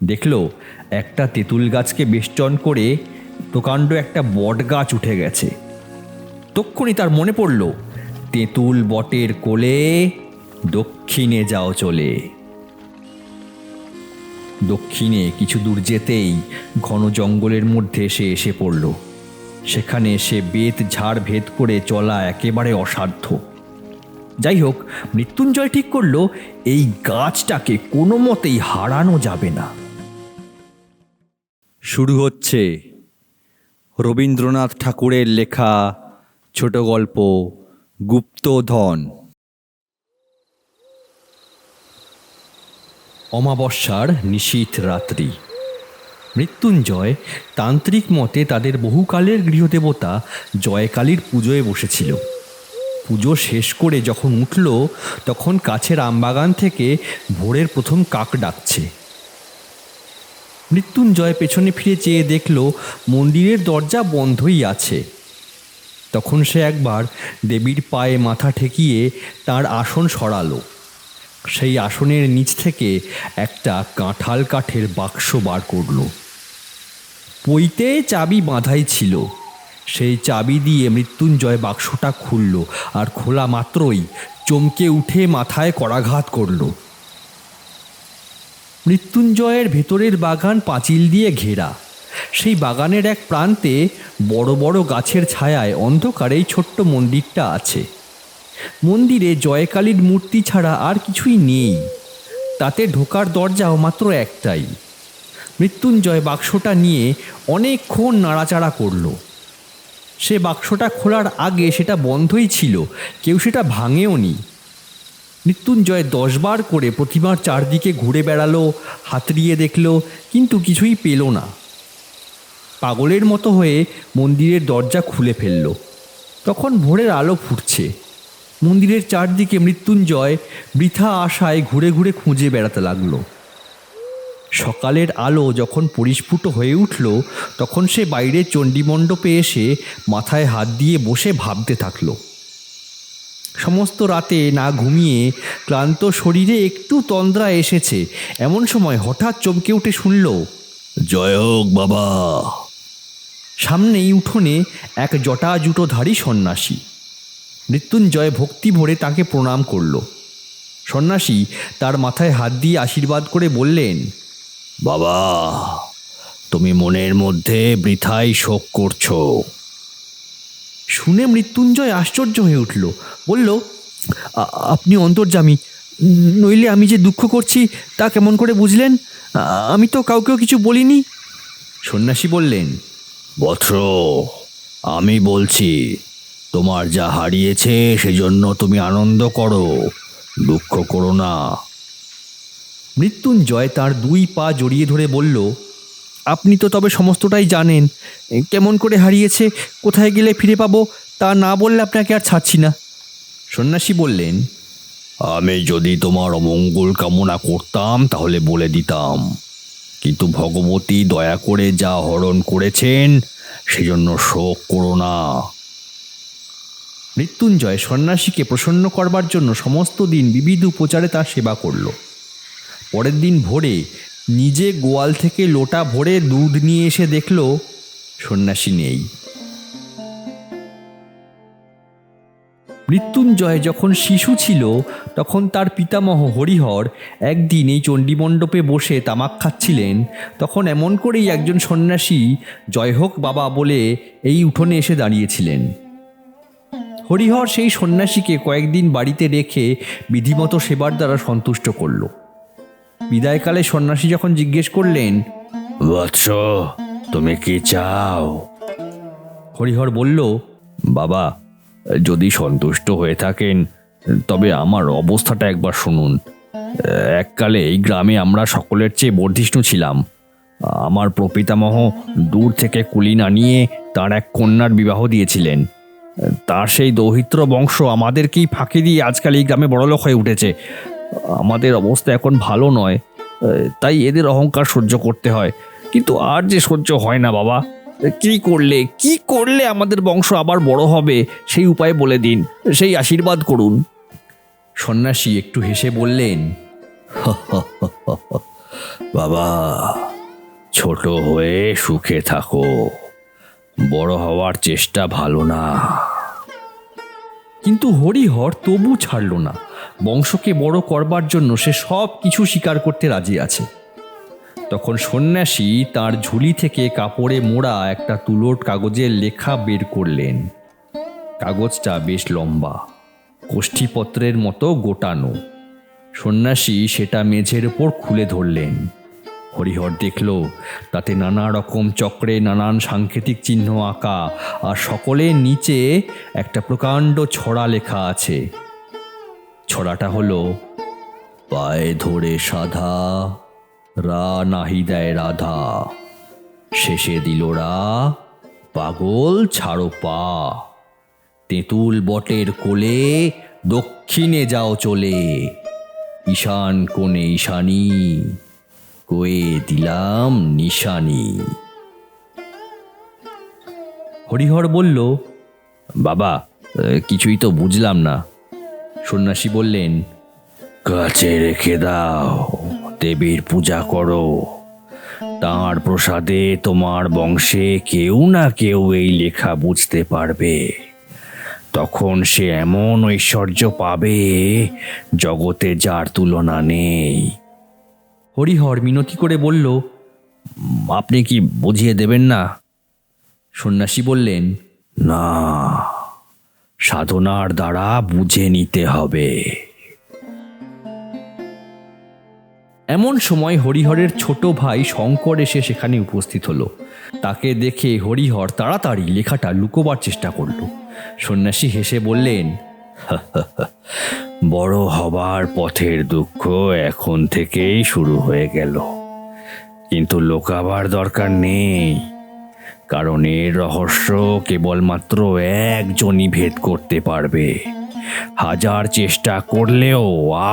দেখল একটা তেঁতুল গাছকে বেষ্টন করে প্রকাণ্ড একটা বট গাছ উঠে গেছে। তক্ষুনি তার মনে পড়ল, তেঁতুল বটের কোলে দক্ষিণে যাও চলে। দক্ষিণে কিছু দূর যেতেই ঘন জঙ্গলের মধ্যে সে এসে পড়ল। সেখানে সে বেত ঝাড় ভেদ করে চলা একেবারে অসাধ্য। যাই হোক, মৃত্যুঞ্জয় ঠিক করল এই গাছটাকে কোনো মতেই হারানো যাবে না। শুরু হচ্ছে রবীন্দ্রনাথ ঠাকুরের লেখা ছোট গল্প গুপ্তধন। অমাবস্যার নিশীথ রাত্রি। মৃত্যুঞ্জয় তান্ত্রিক মতে তাদের বহুকালের গৃহদেবতা জয়কালীর পুজোয় বসেছিল। পুজো শেষ করে যখন উঠল, তখন কাছের আমবাগান থেকে ভোরের প্রথম কাক ডাকছে। মৃত্যুঞ্জয় পেছনে ফিরে চেয়ে দেখল মন্দিরের দরজা বন্ধই আছে। তখন সে একবার দেবীর পায়ে মাথা ঠেকিয়ে তার আসন সরালো। সেই আসনের নিচ থেকে একটা কাঁঠাল কাঠের বাক্স বার করল। পইতে চাবি বাঁধাই ছিল। সেই চাবি দিয়ে মৃত্যুঞ্জয় বাক্সটা খুলল, আর খোলা মাত্রই চমকে উঠে মাথায় করাঘাত করল। মৃত্যুঞ্জয়ের ভেতরের বাগান পাঁচিল দিয়ে ঘেরা। সেই বাগানের এক প্রান্তে বড় বড় গাছের ছায়ায় অন্ধকারেই ছোট্ট মন্দিরটা আছে। মন্দিরে জয়কালীর মূর্তি ছাড়া আর কিছুই নেই। তাতে ঢোকার দরজাও মাত্র একটাই। মৃত্যুঞ্জয় বাক্সটা নিয়ে অনেকক্ষণ নাড়াচাড়া করল। সে বাক্সটা খোলার আগে সেটা বন্ধই ছিল, কেউ সেটা ভাঙেও নি। মৃত্যুঞ্জয় 10 বার করে প্রতিমার চারদিকে ঘুরে বেড়ালো, হাতড়িয়ে দেখল, কিন্তু কিছুই পেল না। পাগলের মতো হয়ে মন্দিরের দরজা খুলে ফেলল। তখন ভোরের আলো ফুটছে। মন্দিরের চারদিকে মৃত্যুঞ্জয় বৃথা আশায় ঘুরে ঘুরে খুঁজে বেড়াতে লাগল। সকালের আলো যখন পরিস্ফুট হয়ে উঠল, তখন সে বাইরে চণ্ডীমণ্ডপে এসে মাথায় হাত দিয়ে বসে ভাবতে থাকল। সমস্ত রাতে না ঘুমিয়ে ক্লান্ত শরীরে একটু তন্দ্রা এসেছে। এমন সময় হঠাৎ চমকে উঠে শুনল, জয় হোক বাবা। সামনেই উঠোনে এক জটাজুটোধারী সন্ন্যাসী। মৃত্যুঞ্জয় ভক্তি ভরে তাকে প্রণাম করল। সন্ন্যাসী তার মাথায় হাত দিয়ে আশীর্বাদ করে বললেন, বাবা, তুমি মনের মধ্যে বৃথাই শোক করছো। শুনে মৃত্যুঞ্জয় আশ্চর্য হয়ে উঠল। বলল, আপনি অন্তর্যামী, নইলে আমি যে দুঃখ করছি তা কেমন করে বুঝলেন? আমি তো কাউকেও কিছু বলিনি। সন্ন্যাসী বললেন, বৎস, আমি বলছি, তোমার যা হারিয়েছে সেজন্য তুমি আনন্দ করো, দুঃখ করো না। মৃত্যুঞ্জয় তার 2 পা জড়িয়ে ধরে বলল, আপনি তো তবে সমস্তটাই জানেন। কেমন করে হারিয়েছে, কোথায় গেলে ফিরে পাবো, তা না বললে আপনাকে আর ছাড়ছি না। সন্ন্যাসী বললেন, আমি যদি তোমার অমঙ্গল কামনা করতাম তাহলে বলে দিতাম, কিন্তু ভগবতী দয়া করে যা হরণ করেছেন সেজন্য শোক করো না। মৃত্যুঞ্জয় সন্ন্যাসীকে প্রসন্ন করবার জন্য সমস্ত দিন বিবিধ উপচারে তার সেবা করল। পরের দিন ভোরে নিজে গোয়াল থেকে লোটা ভরে দুধ নিয়ে এসে দেখল সন্ন্যাসী নেই। মৃত্যুঞ্জয় যখন শিশু ছিল, তখন তার পিতামহ হরিহর একদিন এই চণ্ডীমণ্ডপে বসে তামাক খাচ্ছিলেন। তখন এমন করেই একজন সন্ন্যাসী জয় হোক বাবা বলে এই উঠোনে এসে দাঁড়িয়েছিলেন। হরিহর সেই সন্ন্যাসীকে কয়েকদিন বাড়িতে রেখে বিধিমতো সেবার দ্বারা সন্তুষ্ট করল। বিদায়কালে সন্ন্যাসী যখন জিজ্ঞেস করলেন, বৎস, তুমি কি চাও? হরিহর বলল, বাবা, যদি সন্তুষ্ট হয়ে থাকেন তবে আমার অবস্থাটা একবার শুনুন। এককালে এই গ্রামে আমরা সকলের চেয়ে বর্ধিষ্ণু ছিলাম। আমার প্রপিতামহ দূর থেকে কুলিন আনিয়ে তার এক কন্যার বিবাহ দিয়েছিলেন। তার সেই দৌহিত্র বংশ আমাদেরকেই ফাঁকি দিয়ে আজকাল এই গ্রামে বড়লোক হয়ে উঠেছে। আমাদের অবস্থা এখন ভালো নয়, তাই এদের অহংকার সহ্য করতে হয়। কিন্তু আর যে সহ্য হয় না বাবা। কি করলে আমাদের বংশ আবার বড় হবে সেই উপায় বলে দিন, সেই আশীর্বাদ করুন। সন্ন্যাসী একটু হেসে বললেন, বাবা, ছোট হয়ে সুখে থাকো, বড় হওয়ার চেষ্টা ভালো না। কিন্তু হরিহর তবু ছাড়ল না। বংশকে বড় করবার জন্য সে সব কিছু স্বীকার করতে রাজি আছে। তখন সন্ন্যাসী তার ঝুলি থেকে কাপড়ে মোড়া একটা তুলোর কাগজের লেখা বের করলেন। কাগজটা বেশ লম্বা, কোষ্ঠীপত্রের মতো গোটানো। সন্ন্যাসী সেটা মেঝের ওপর খুলে ধরলেন। হরিহর দেখল তাতে নানা রকম চক্রে নানান সাংকেতিক চিহ্ন আঁকা, আর সকলের নিচে একটা প্রকাণ্ড ছড়া লেখা আছে। ছড়াটা হলো, পায়ে ধরে সাধা, রা নাহি দেয় রাধা, শেষে দিলরা পাগল ছাড়ো পা, তেঁতুল বটের কোলে দক্ষিণে যাও চলে, ঈশান কোণে ঈশানী, কয়ে দিলাম নিশানি। হরিহর বলল, বাবা, কিছুই তো বুঝলাম না। সন্ন্যাসী বললেন, কাছে রেখে দাও, দেবীর পূজা করো, তাঁর প্রসাদে তোমার বংশে কেউ না কেউ এই লেখা বুঝতে পারবে। তখন সে এমন ঐশ্বর্য পাবে জগতে যার তুলনা নেই। হরিহর মিনতি করে বলল, আপনি কি বুঝিয়ে দেবেন না? সন্ন্যাসী বললেন, না, সাধনার দ্বারা বুঝে নিতে হবে। এমন সময় হরিহরের ছোট ভাই শঙ্কর এসে সেখানে উপস্থিত হলো। তাকে দেখে হরিহর তাড়াতাড়ি লেখাটা লুকোবার চেষ্টা করল। সন্ন্যাসী হেসে বললেন, বড় হবার পথের দুঃখ এখন থেকেই শুরু হয়ে গেল, কিন্তু লোকাবার দরকার নেই, কারণ এর রহস্য কেবলমাত্র একজনই ভেদ করতে পারবে। হাজার চেষ্টা করলেও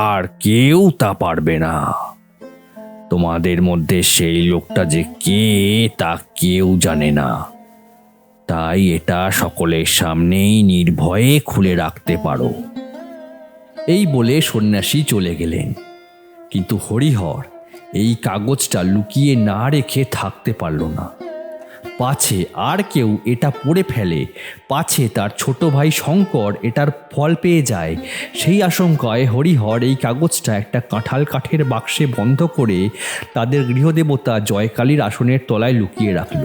আর কেউ তা পারবে না। তোমাদের মধ্যে সেই লোকটা যে কে তা কেউ জানে না, তাই এটা সকলের সামনেই নির্ভয়ে খুলে রাখতে পারো। এই বলে সন্ন্যাসী চলে গেলেন। কিন্তু হরিহর এই কাগজটা লুকিয়ে না রেখে থাকতে পারল না। পাছে আর কেউ এটা পড়ে ফেলে, পাছে তার ছোট ভাই শঙ্কর এটার ফল পেয়ে যায়, সেই আশঙ্কায় হরিহর এই কাগজটা একটা কাঁঠাল কাঠের বাক্সে বন্ধ করে তাদের গৃহদেবতা জয়কালীর আসনের তলায় লুকিয়ে রাখল।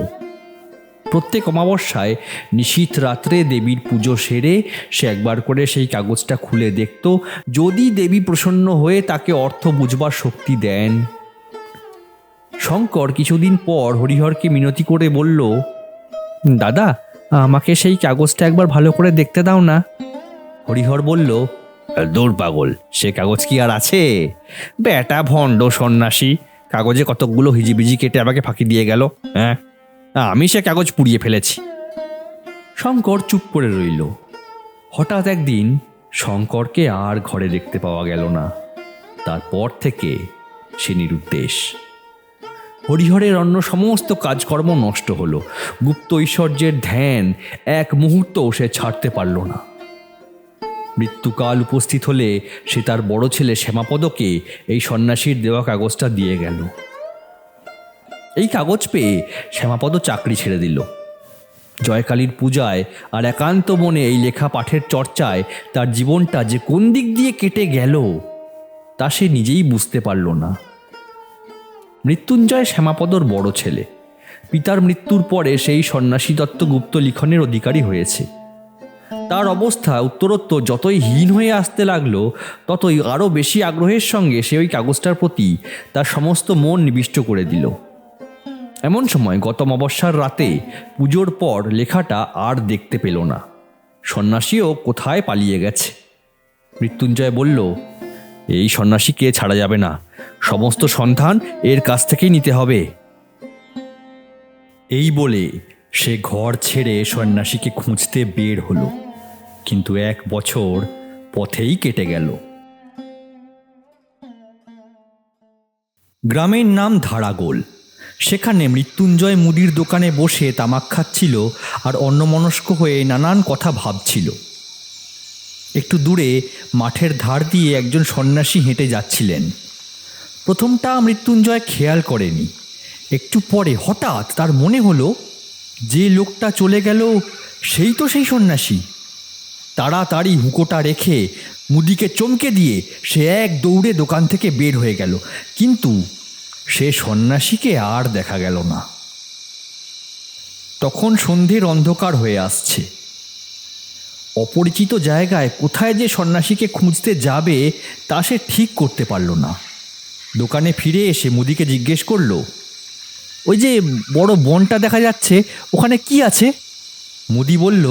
প্রত্যেক অমাবস্যায় নিশীথ রাত্রে দেবীর পুজো সেরে সে একবার করে সেই কাগজটা খুলে দেখত, যদি দেবী প্রসন্ন হয়ে তাকে অর্থ বুঝবার শক্তি দেন। শঙ্কর কিছুদিন পর হরিহরকে মিনতি করে বলল, দাদা, আমাকে সেই কাগজটা একবার ভালো করে দেখতে দাও না। হরিহর বলল, দূর পাগল, সে কাগজ কি আর আছে? বেটা ভণ্ড সন্ন্যাসী, কাগজে কতকগুলো হিজিবিজি কেটে আমাকে ফাঁকি দিয়ে গেল। হ্যাঁ, আমি সে কাগজ পুড়িয়ে ফেলেছি। শঙ্কর চুপ করে রইল। হঠাৎ একদিন শঙ্করকে আর ঘরে দেখতে পাওয়া গেল না। তারপর থেকে সে নিরুদ্দেশ। হরিহরের অন্য সমস্ত কাজকর্ম নষ্ট হলো। গুপ্ত ঐশ্বর্যের ধ্যান এক মুহূর্তও সে ছাড়তে পারল না। মৃত্যুকাল উপস্থিত হলে সে তার বড় ছেলে শ্যামাপদকে এই সন্ন্যাসীর দেওয়া কাগজটা দিয়ে গেল। এই কাগজ পেয়ে শ্যামাপদ চাকরি ছেড়ে দিল। জয়কালীর পূজায় আর একান্ত মনে এই লেখা পাঠের চর্চায় তার জীবনটা যে কোন দিক দিয়ে কেটে গেল তা সে নিজেই বুঝতে পারল না। মৃত্যুঞ্জয় শ্যামাপদর বড় ছেলে। পিতার মৃত্যুর পরে সেই সন্ন্যাসী দত্ত গুপ্ত লিখনের অধিকারী হয়েছে। তার অবস্থা উত্তরোত্তর যতই হীন হয়ে আসতে লাগলো, ততই আরও বেশি আগ্রহের সঙ্গে সে ওই কাগজটার প্রতি তার সমস্ত মন নিবিষ্ট করে দিল। এমন সময় গত অমাবস্যার রাতে পুজোর পর লেখাটা আর দেখতে পেল না। সন্ন্যাসীও কোথায় পালিয়ে গেছে। মৃত্যুঞ্জয় বলল, এই সন্ন্যাসীকে ছাড়া যাবে না, সমস্ত সন্ধান এর কাছ থেকেই নিতে হবে। এই বলে সে ঘর ছেড়ে সন্ন্যাসীকে খুঁজতে বের হলো। কিন্তু 1 বছর পথেই কেটে গেল। গ্রামের নাম ধারাগোল। সেখানে মৃত্যুঞ্জয় মুদির দোকানে বসে তামাক খাচ্ছিল আর অন্যমনস্ক হয়ে নানান কথা ভাবছিল। একটু দূরে মাঠের ধার দিয়ে একজন সন্ন্যাসী হেঁটে যাচ্ছিলেন। প্রথমটা মৃত্যুঞ্জয় খেয়াল করেনি। একটু পরে হঠাৎ তার মনে হলো যে লোকটা চলে গেল সেই তো সেই সন্ন্যাসী। তাড়াতাড়ি হুঁকোটা রেখে মুদিকে চমকে দিয়ে সে এক দৌড়ে দোকান থেকে বের হয়ে গেল, কিন্তু সে সন্ন্যাসীকে আর দেখা গেল না। তখন সন্ধ্যের অন্ধকার হয়ে আসছে। অপরিচিত জায়গায় কোথায় যে সন্ন্যাসীকে খুঁজতে যাবে তা সে ঠিক করতে পারল না। দোকানে ফিরে এসে মুদিকে জিজ্ঞেস করলো, ওই যে বড় বনটা দেখা যাচ্ছে, ওখানে কি আছে? মুদি বলল,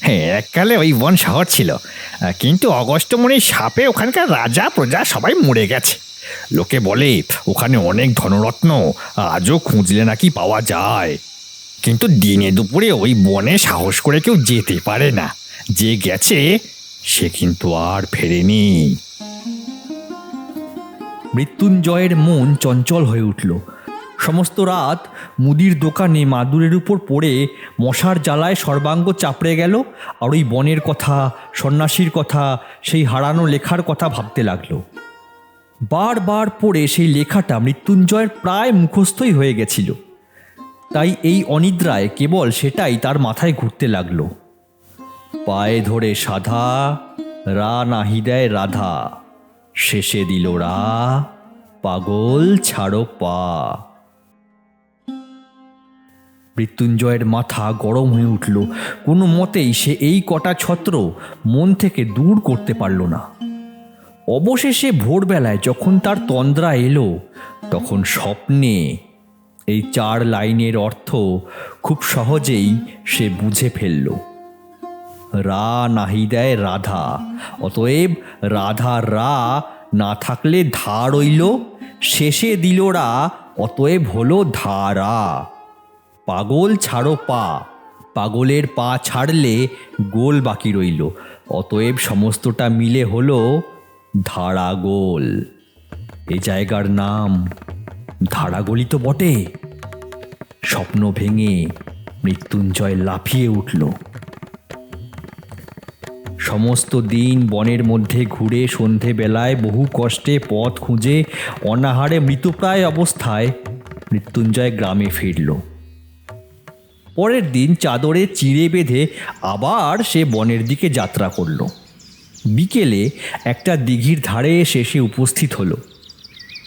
হ্যাঁ, এককালে ওই বন শহর ছিল, কিন্তু অগস্ত্যমণির সাপে ওখানকার রাজা প্রজা সবাই মরে গেছে। লোকে বলে ওখানে অনেক ধনরত্ন আজও খুঁজলে নাকি পাওয়া যায়, কিন্তু দিনে দুপুরে ওই বনে সাহস করে কেউ যেতে পারে না। যে গেছে সে কিন্তু আর ফেরেনি। মৃত্যুঞ্জয়ের মন চঞ্চল হয়ে উঠল। সমস্ত রাত মুদির দোকানে মাদুরের উপর পড়ে মশার জ্বালায় সর্বাঙ্গ চাপড়ে গেল, আর ওই বনের কথা, সন্ন্যাসীর কথা, সেই হারানো লেখার কথা ভাবতে লাগলো। বারবার পড়ে সেই লেখাটা মৃত্যুঞ্জয়ের প্রায় মুখস্থই হয়ে গেছিল। তাই এই অনিদ্রায় কেবল সেটাই তার মাথায় ঘুরতে লাগলো। পায়ে ধরে সাধা, রা নাহি দেয় রাধা, শেষে দিল রা, পাগল ছাড়ো পা। মৃত্যুঞ্জয়ের মাথা গরম হয়ে উঠল। কোনো মতেই সে এই কটা ছত্র মন থেকে দূর করতে পারল না। অবশেষে ভোরবেলায় যখন তার তন্দ্রা এলো, তখন স্বপ্নে এই 4 লাইনের অর্থ খুব সহজেই সে বুঝে ফেলল। রা নাহি দেয় রাধা, অতএব রাধা রা না থাকলে ধা রইল, শেষে দিল রা, অতএব হলো ধারা। পাগল ছাড়ো পা, পাগলের পা ছাড়লে গোল বাকি রইল, অতএব সমস্তটা মিলে হলো ধারাগোল। এই জায়গার নাম ধারাগোলই তো বটে। স্বপ্ন ভেঙে মৃত্যুঞ্জয় লাফিয়ে উঠল। সমস্ত দিন বনের মধ্যে ঘুরে সন্ধেবেলায় বহু কষ্টে পথ খুঁজে অনাহারে মৃতপ্রায় অবস্থায় মৃত্যুঞ্জয় গ্রামে ফিরল। পরের দিন চাদরে চিঁড়ে বেঁধে আবার সে বনের দিকে যাত্রা করল। বিকেলে একটা দিঘির ধারে এসে সে উপস্থিত হলো।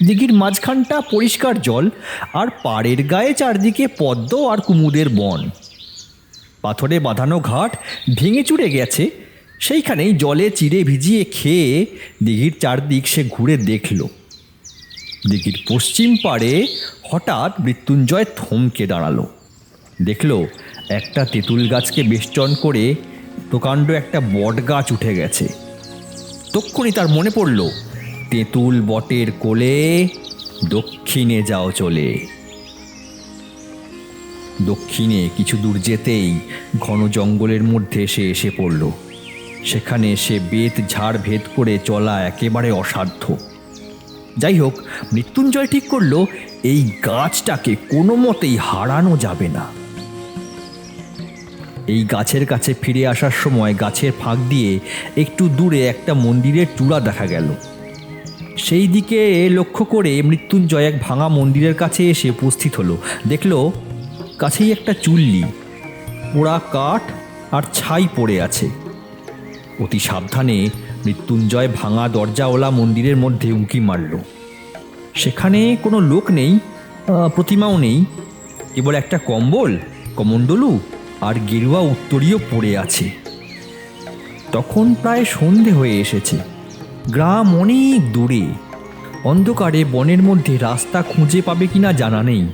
দিঘির মাঝখানটা পরিষ্কার জল, আর পাড়ের গায়ে চারদিকে পদ্ম আর কুমুদের বন। পাথরে বাঁধানো ঘাট ভেঙে চুরে গেছে। সেইখানেই জলে চিড়ে ভিজিয়ে খেয়ে দিঘির চারদিক সে ঘুরে দেখল। দিঘির পশ্চিম পাড়ে হঠাৎ মৃত্যুঞ্জয় থমকে দাঁড়ালো। দেখল একটা তেঁতুল গাছকে বেষ্টন করে প্রকাণ্ড একটা বট গাছ উঠে গেছে। তক্ষুনি তার মনে পড়ল, তেঁতুল বটের কোলে দক্ষিণে যাও চলে। দক্ষিণে কিছু দূর যেতেই ঘন জঙ্গলের মধ্যে সে এসে পড়ল। সেখানে সে বেত ঝাড় ভেদ করে চলা একেবারে অসাধ্য। যাই হোক, মৃত্যুঞ্জয় ঠিক করল এই গাছটাকে কোনো মতেই হারানো যাবে না। এই গাছের কাছে ফিরে আসার সময় গাছের ফাঁক দিয়ে একটু দূরে একটা মন্দিরের চূড়া দেখা গেল। সেই দিকে লক্ষ্য করে মৃত্যুঞ্জয় এক ভাঙা মন্দিরের কাছে এসে উপস্থিত হলো। দেখল কাছেই একটা চুল্লি, পোড়া কাঠ আর ছাই পড়ে আছে। অতি সাবধানে মৃত্যুঞ্জয় ভাঙা দরজাওয়ালা মন্দিরের মধ্যে উঁকি মারল। সেখানে কোনো লোক নেই, প্রতিমাও নেই, কেবল একটা কম্বল, কমণ্ডলু আর গেরুয়া উত্তরীয় পড়ে আছে। তখন প্রায় সন্ধে হয়ে এসেছে। গ্রাম অনেক দূরে। অন্ধকারে বনের মধ্যে রাস্তা খুঁজে পাবে কিনা জানা নেই।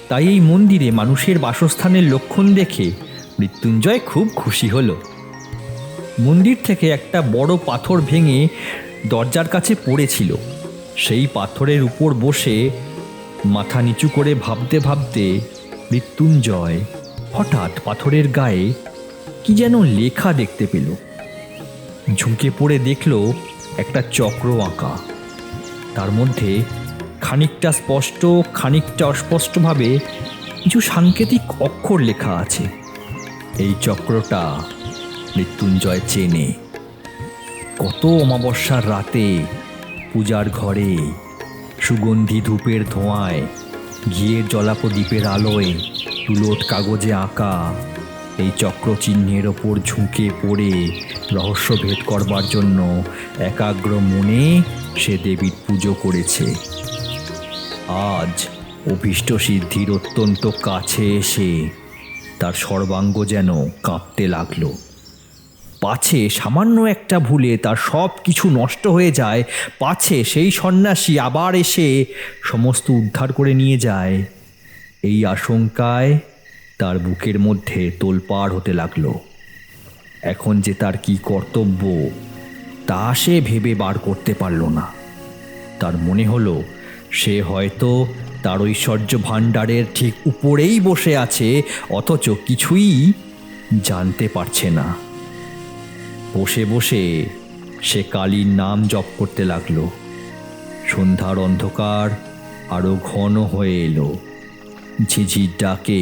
তাই এই মন্দিরে মানুষের বাসস্থানের লক্ষণ দেখে মৃত্যুঞ্জয় খুব খুশি হলো। মন্দির থেকে একটা বড় পাথর ভেঙে দরজার কাছে পড়েছিল। সেই পাথরের উপর বসে মাথা নিচু করে ভাবতে ভাবতে মৃত্যুঞ্জয় হঠাৎ পাথরের গায়ে কি যেন লেখা দেখতে পেল। ঝুঁকে পড়ে দেখল একটা চক্র আঁকা। তার মধ্যে খানিকটা স্পষ্ট, খানিকটা অস্পষ্টভাবে কিছু সাংকেতিক অক্ষর লেখা আছে। এই চক্রটা মৃত্যুঞ্জয় চেনে। কত অমাবস্যার রাতে পূজার ঘরে সুগন্ধি ধূপের ধোঁয়ায়, ঘিয়ের জলাপ্রদীপের আলোয়, তুলোট কাগজে আঁকা এই চক্রচিহ্নের ওপর ঝুঁকে পড়ে রহস্য ভেদ করবার জন্য একাগ্র মনে সে দেবীর পুজো করেছে। আজ অভীষ্ট সিদ্ধির অত্যন্ত কাছে এসে তার সর্বাঙ্গ যেন কাঁপতে লাগলো। পাছে সামান্য একটা ভুলে তার সব কিছু নষ্ট হয়ে যায়, পাছে সেই সন্ন্যাসী আবার এসে সমস্ত উদ্ধার করে নিয়ে যায়, এই আশঙ্কায় তার বুকের মধ্যে তোলপাড় হতে লাগলো। এখন যে তার কি কর্তব্য তা সে ভেবে বার করতে পারল না। তার মনে হলো সে হয়তো তার ঐশ্বর্য ভাণ্ডারের ঠিক উপরেই বসে আছে, অথচ কিছুই জানতে পারছে না। বসে বসে সে কালীর নাম জপ করতে লাগলো। সন্ধ্যার অন্ধকার আরো ঘন হয়ে এলো। ঝিঝির ডাকে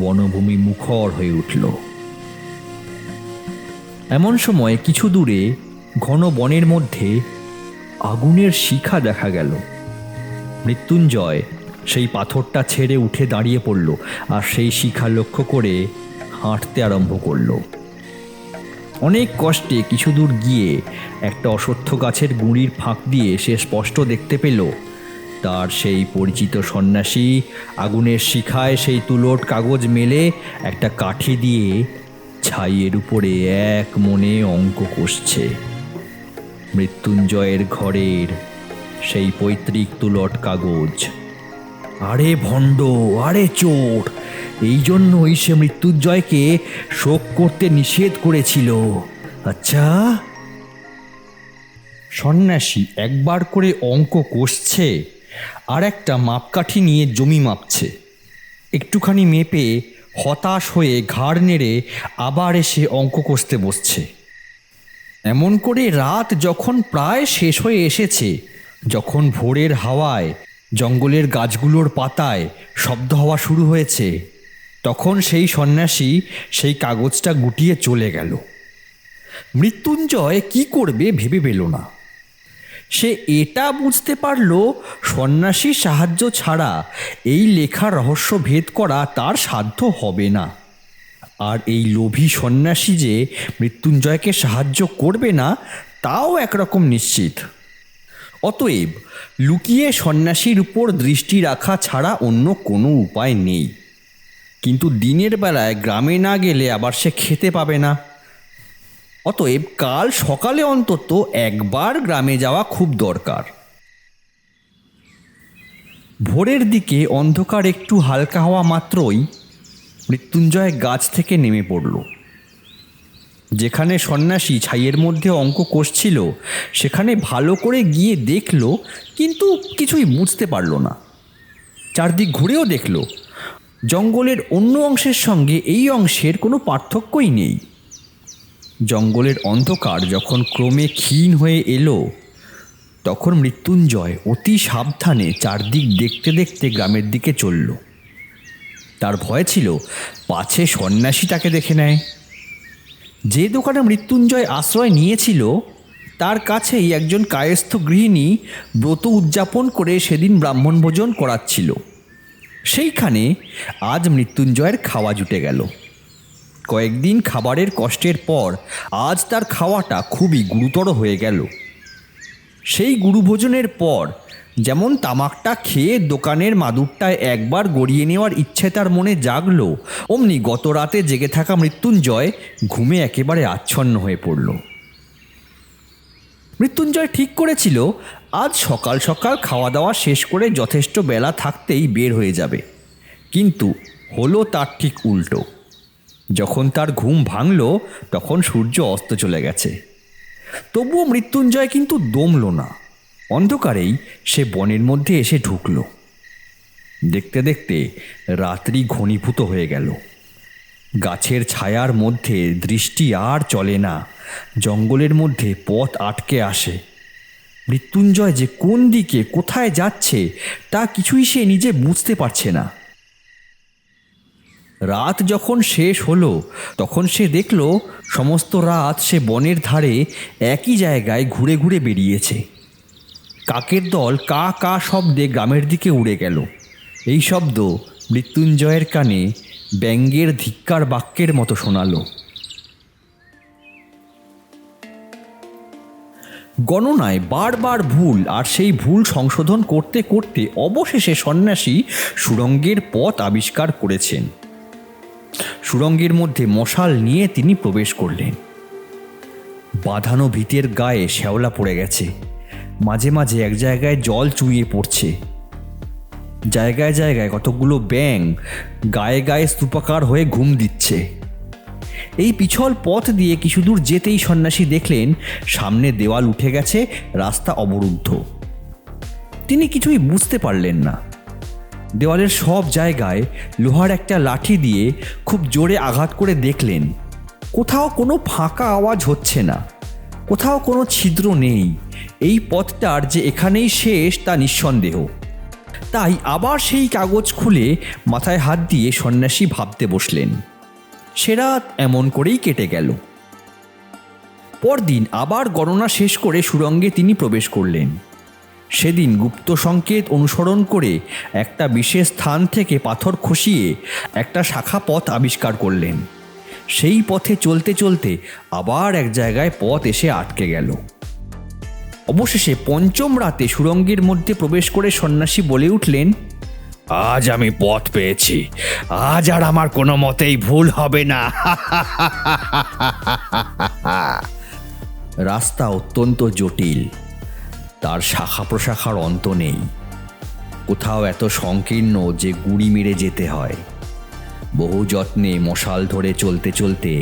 বনভূমি মুখর হয়ে উঠল। এমন সময় কিছু দূরে ঘন বনের মধ্যে আগুনের শিখা দেখা গেল। মৃত্যুঞ্জয় সেই পাথরটা ছেড়ে উঠে দাঁড়িয়ে পড়ল আর সেই শিখা লক্ষ্য করে হাঁটতে আরম্ভ করল। অনেক কষ্টে কিছু দূর গিয়ে একটা অশ্বত্থ গাছের গুঁড়ির ফাঁক দিয়ে সে স্পষ্ট দেখতে পেল তার সেই পরিচিত সন্ন্যাসী আগুনের শিখায় সেই তুলোট কাগজ মেলে একটা কাঠি দিয়ে ছাইয়ের উপরে এক মনে অঙ্ক কষছে। মৃত্যুঞ্জয়ের ঘরের সেই পৈতৃক তুলোট কাগজ। আরে ভণ্ড, আরে চোর, এই জন্যই সে মৃত্যুঞ্জয়কে শোক করতে নিষেধ করেছিল। আচ্ছা, সন্ন্যাসী একবার করে অঙ্ক কষছে আর একটা মাপকাঠি নিয়ে জমি মাপছে। একটুখানি মেপে হতাশ হয়ে ঘাড় নেড়ে আবার এসে অঙ্ক কষতে বসছে। এমন করে রাত যখন প্রায় শেষ হয়ে এসেছে, যখন ভোরের হাওয়ায় জঙ্গলের গাছগুলোর পাতায় শব্দ হওয়া শুরু হয়েছে, তখন সেই সন্ন্যাসী সেই কাগজটা গুটিয়ে চলে গেল। মৃত্যুঞ্জয় কি করবে ভেবে পেল না। সে এটা বুঝতে পারল সন্ন্যাসীর সাহায্য ছাড়া এই লেখার রহস্য ভেদ করা তার সাধ্য হবে না। আর এই লোভী সন্ন্যাসী যে মৃত্যুঞ্জয়কে সাহায্য করবে না তাও একরকম নিশ্চিত। অতএব লুকিয়ে সন্ন্যাসীর উপর দৃষ্টি রাখা ছাড়া অন্য কোনো উপায় নেই। কিন্তু দিনের বেলায় গ্রামে না গেলে আবার সে খেতে পাবে না। অতএব কাল সকালে অন্তত একবার গ্রামে যাওয়া খুব দরকার। ভোরের দিকে অন্ধকার একটু হালকা হওয়া মাত্রই মৃত্যুঞ্জয় গাছ থেকে নেমে পড়ল। যেখানে সন্ন্যাসী ছাইয়ের মধ্যে অঙ্ক কষছিল সেখানে ভালো করে গিয়ে দেখল, কিন্তু কিছুই বুঝতে পারল না। চারদিক ঘুরেও দেখল জঙ্গলের অন্য অংশের সঙ্গে এই অংশের কোনো পার্থক্যই নেই। জঙ্গলের অন্ধকার যখন ক্রমে ক্ষীণ হয়ে এলো, তখন মৃত্যুঞ্জয় অতি সাবধানে চারদিক দেখতে দেখতে গ্রামের দিকে চলল। তার ভয় ছিল পাছে সন্ন্যাসী তাকে দেখে নেয়। যে দোকানে মৃত্যুঞ্জয় আশ্রয় নিয়েছিল তার কাছেই একজন কায়স্থ গৃহিণী ব্রত উদযাপন করে সেদিন ব্রাহ্মণ ভোজন করাচ্ছিল। সেইখানে আজ মৃত্যুঞ্জয়ের খাওয়া জুটে গেল। কয়েকদিন খাবারের কষ্টের পর আজ তার খাওয়াটা খুবই গুরুতর হয়ে গেল। সেই গুরুভোজনের পর যেমন তামাকটা খেয়ে দোকানের মাদুরটায় একবার গড়িয়ে নেওয়ার ইচ্ছে তার মনে জাগলো, অমনি গত রাতে জেগে থাকা মৃত্যুঞ্জয় ঘুমে একেবারে আচ্ছন্ন হয়ে পড়ল। মৃত্যুঞ্জয় ঠিক করেছিল আজ সকাল সকাল খাওয়া দাওয়া শেষ করে যথেষ্ট বেলা থাকতেই বের হয়ে যাবে, কিন্তু হলো তার ঠিক উল্টো। যখন তার ঘুম ভাঙল তখন সূর্য অস্ত চলে গেছে। তবুও মৃত্যুঞ্জয় কিন্তু দমল না। অন্ধকারেই সে বনের মধ্যে এসে ঢুকল। দেখতে দেখতে রাত্রি ঘনীভূত হয়ে গেল। গাছের ছায়ার মধ্যে দৃষ্টি আর চলে না। জঙ্গলের মধ্যে পথ আটকে আসে। মৃত্যুঞ্জয় যে কোন দিকে কোথায় যাচ্ছে তা কিছুই সে নিজে বুঝতে পারছে না। রাত যখন শেষ হলো তখন সে দেখল সমস্ত রাত সে বনের ধারে একই জায়গায় ঘুরে ঘুরে বেরিয়েছে। কাকের দল কা কা শব্দে গ্রামের দিকে উড়ে গেল। এই শব্দ মৃত্যুঞ্জয়ের কানে ব্যঙ্গের ধিক্কার বাক্যের মতো শোনালো। গণনায় বারবার ভুল, আর সেই ভুল সংশোধন করতে করতে অবশেষে সন্ন্যাসী সুড়ঙ্গের পথ আবিষ্কার করেছেন। সুড়ঙ্গের মধ্যে মশাল নিয়ে তিনি প্রবেশ করলেন। বাঁধানো ভিতের গায়ে শ্যাওলা পড়ে গেছে, মাঝে মাঝে এক জায়গায় জল চুইয়ে পড়ছে। জায়গায় জায়গায় কতগুলো ব্যাঙ গায়ে গায়ে স্তূপাকার হয়ে ঘুম দিচ্ছে। এই পিছল পথ দিয়ে কিছু দূর যেতেই সন্ন্যাসী দেখলেন সামনে দেওয়াল উঠে গেছে, রাস্তা অবরুদ্ধ। তিনি কিছুই বুঝতে পারলেন না। দেওয়ালের সব জায়গায় লোহার একটা লাঠি দিয়ে খুব জোরে আঘাত করে দেখলেন, কোথাও কোনো ফাঁকা আওয়াজ হচ্ছে না, কোথাও কোনো ছিদ্র নেই। এই পথটার যে এখানেই শেষ তা নিঃসন্দেহ। তাই আবার সেই কাগজ খুলে মাথায় হাত দিয়ে সন্ন্যাসী ভাবতে বসলেন। সে রাত এমন করেই কেটে গেল। পরদিন আবার গণনা শেষ করে সুড়ঙ্গে তিনি প্রবেশ করলেন। সেদিন গুপ্ত সংকেত অনুসরণ করে একটা বিশেষ স্থান থেকে পাথর খসিয়ে একটা শাখা পথ আবিষ্কার করলেন। সেই পথে চলতে চলতে আবার এক জায়গায় পথ এসে আটকে গেল। অবশেষে পঞ্চম রাতে সুড়ঙ্গের মধ্যে প্রবেশ করে সন্ন্যাসী বলে উঠলেন, আজ আমি পথ পেয়েছি, আজ আর আমার কোনো মতেই ভুল হবে না। রাস্তা অত্যন্ত জটিল, তার শাখা প্রশাখার অন্ত নেই। কোথাও এত সংকীর্ণ যে গুড়ি মেরে যেতে হয়। বহু যত্নে মশাল ধরে চলতে চলতে